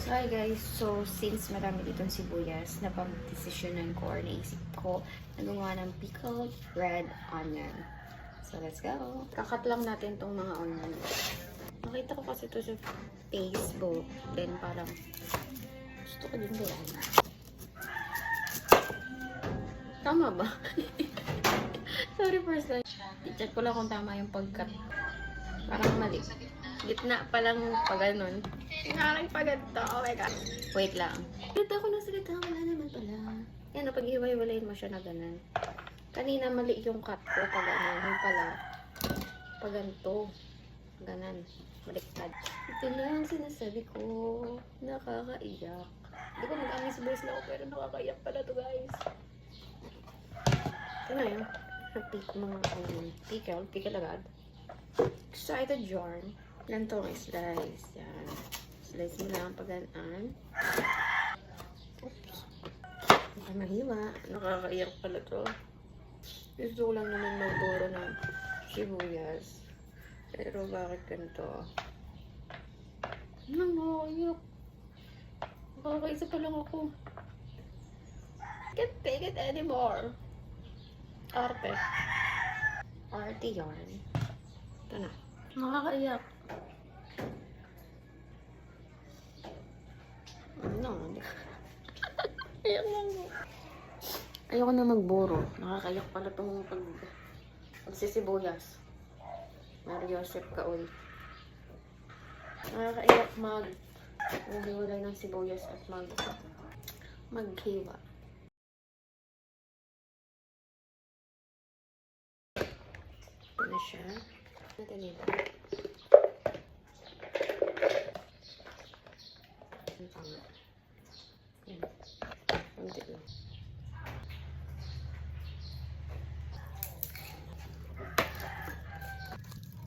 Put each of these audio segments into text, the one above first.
Hi guys, so since marami ditong sibuyas, napag-desisyonan ko or naisip ko na gumawa ng pickled red onion. So let's go! Kakat lang natin tong mga onion. Nakita ko kasi ito sa Facebook, then parang gusto ko din gawin. Tama ba? Sorry first time. I-check ko lang kung tama yung pagkat. Parang mali. Gitna pa lang pa ganun. Tingalang pa ganito. Oh my God. Wait lang. Salita ko ng salita. Wala naman pala. Yan, pag hiwa-hiwalayin mo siya na ganun. Kanina mali yung cut ko pag ano. Yung pala. Pag ganito. Ganan. Baliktad. Ito lang sinasabi ko. Nakakaiyak. Hindi ko mag-amin sa voice na ako pero nakakaiyak pala to guys. Ito na yun. Mga pickle. Pickle agad. Excited yarn. Ganito ang slice. Yan. Slice mo lang pag ganaan. Oops. Baka mahiwa. Nakakaiyak pala to. Gusto ko lang naman magburo ng sibuyas. Pero bakit ganito? Nakakaiyak. Nakakaisa pa lang ako. Can't take it anymore. Arte. Arte yarn. Ito na. Nakakaiyak. No. Ayak lang. Ayoko na magburo. Nakakaiyak pala itong pagsisibuyas. Mario Joseph Kaul. Nakakaiyak maghiwalay ng sibuyas at maghiwa. Ito na siya. Natin ito. Ang tama. Yan. Kunti lang.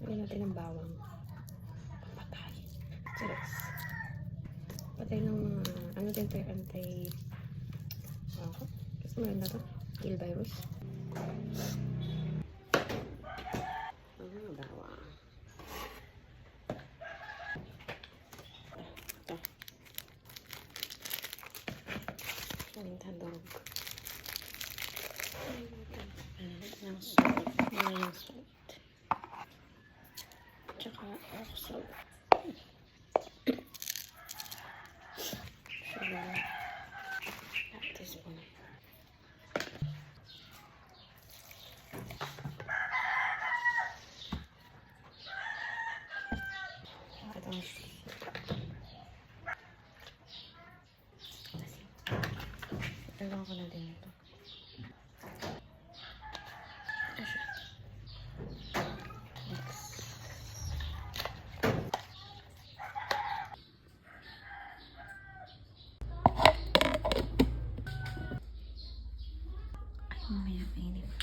Lagyan natin ng bawang. Patay. Cheers. Patay ng mga, ano din tayo, Kasi maganda to. Kill virus. Bawang. Ito. Ang tandog. Ng salt. Ng salt. Tsaka salt. Sugar. Half teaspoon. Ilang ko na din ito. Next. Ay, mamaya mainit.